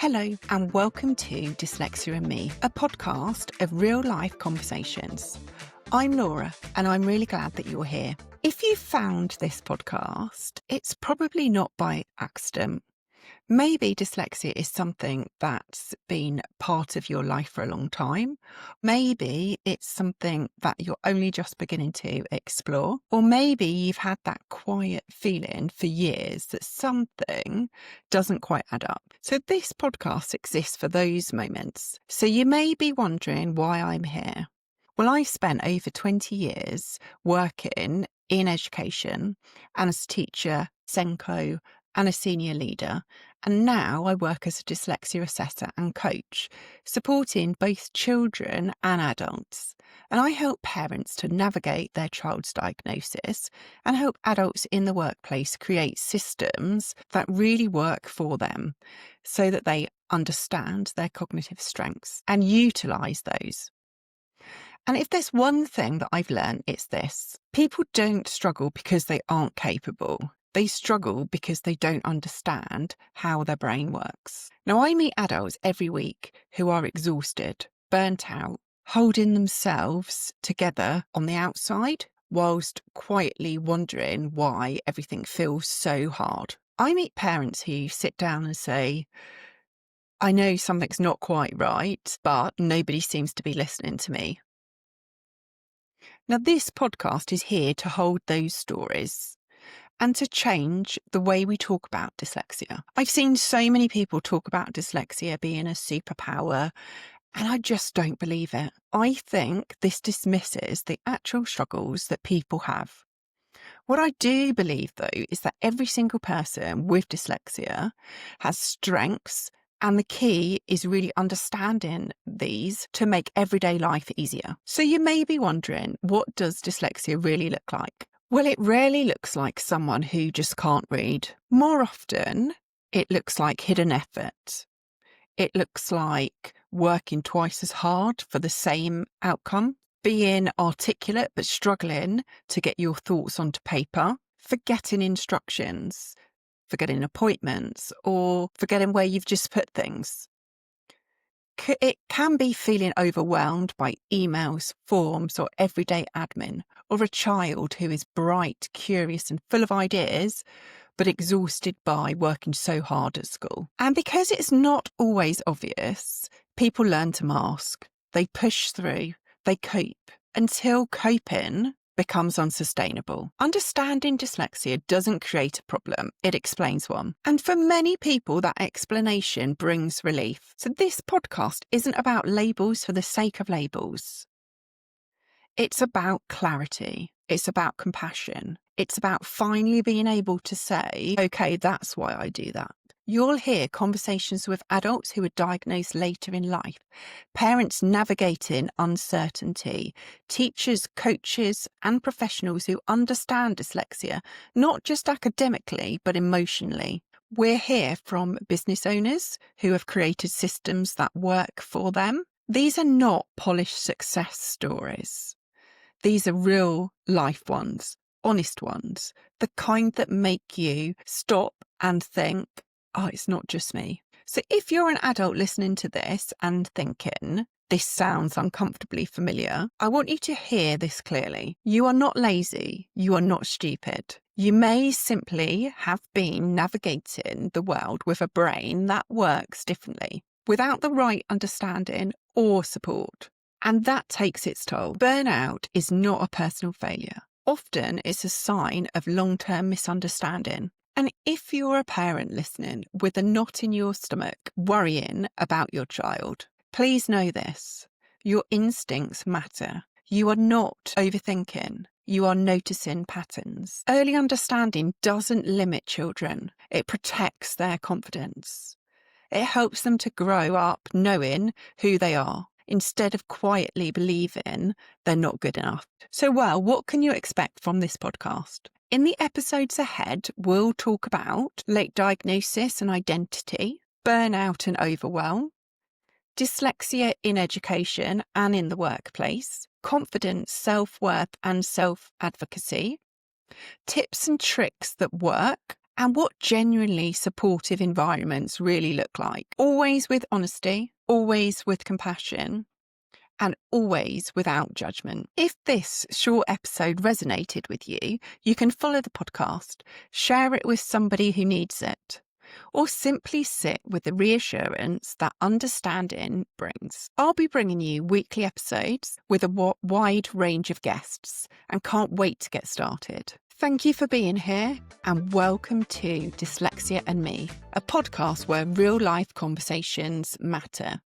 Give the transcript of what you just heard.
Hello and welcome to Dyslexia and Me, a podcast of real-life conversations. I'm Laura and I'm really glad that you're here. If you found this podcast, it's probably not by accident. Maybe dyslexia is something that's been part of your life for a long time. Maybe it's something that you're only just beginning to explore. Or maybe you've had that quiet feeling for years that something doesn't quite add up. So this podcast exists for those moments. So you may be wondering why I'm here. Well, I've spent over 20 years working in education and as a teacher, Senko, and a senior leader, and now I work as a dyslexia assessor and coach, supporting both children and adults. And I help parents to navigate their child's diagnosis and help adults in the workplace create systems that really work for them so that they understand their cognitive strengths and utilise those. And if there's one thing that I've learned, it's this. People don't struggle because they aren't capable. They struggle because they don't understand how their brain works. Now, I meet adults every week who are exhausted, burnt out, holding themselves together on the outside, whilst quietly wondering why everything feels so hard. I meet parents who sit down and say, I know something's not quite right, but nobody seems to be listening to me. Now, this podcast is here to hold those stories and to change the way we talk about dyslexia. I've seen so many people talk about dyslexia being a superpower, and I just don't believe it. I think this dismisses the actual struggles that people have. What I do believe, though, is that every single person with dyslexia has strengths, and the key is really understanding these to make everyday life easier. So you may be wondering, what does dyslexia really look like? Well, it rarely looks like someone who just can't read. More often, it looks like hidden effort. It looks like working twice as hard for the same outcome, being articulate but struggling to get your thoughts onto paper, forgetting instructions, forgetting appointments, or forgetting where you've just put things. It can be feeling overwhelmed by emails, forms, or everyday admin, or a child who is bright, curious, and full of ideas, but exhausted by working so hard at school. And because it's not always obvious, people learn to mask. They push through, they cope, until coping becomes unsustainable. Understanding dyslexia doesn't create a problem, it explains one. And for many people, that explanation brings relief. So this podcast isn't about labels for the sake of labels. It's about clarity. It's about compassion. It's about finally being able to say, okay, that's why I do that. You'll hear conversations with adults who are diagnosed later in life, parents navigating uncertainty, teachers, coaches, and professionals who understand dyslexia, not just academically, but emotionally. We're here from business owners who have created systems that work for them. These are not polished success stories. These are real life ones, honest ones, the kind that make you stop and think, oh, it's not just me. So if you're an adult listening to this and thinking, this sounds uncomfortably familiar, I want you to hear this clearly. You are not lazy. You are not stupid. You may simply have been navigating the world with a brain that works differently, without the right understanding or support. And that takes its toll. Burnout is not a personal failure. Often it's a sign of long-term misunderstanding. And if you're a parent listening with a knot in your stomach worrying about your child, please know this. Your instincts matter. You are not overthinking. You are noticing patterns. Early understanding doesn't limit children. It protects their confidence. It helps them to grow up knowing who they are, instead of quietly believing they're not good enough. So, what can you expect from this podcast? In the episodes ahead, we'll talk about late diagnosis and identity, burnout and overwhelm, dyslexia in education and in the workplace, confidence, self-worth and self-advocacy, tips and tricks that work and what genuinely supportive environments really look like. Always with honesty, always with compassion, and always without judgment. If this short episode resonated with you, you can follow the podcast, share it with somebody who needs it, or simply sit with the reassurance that understanding brings. I'll be bringing you weekly episodes with a wide range of guests and can't wait to get started. Thank you for being here and welcome to Dyslexia and Me, a podcast where real life conversations matter.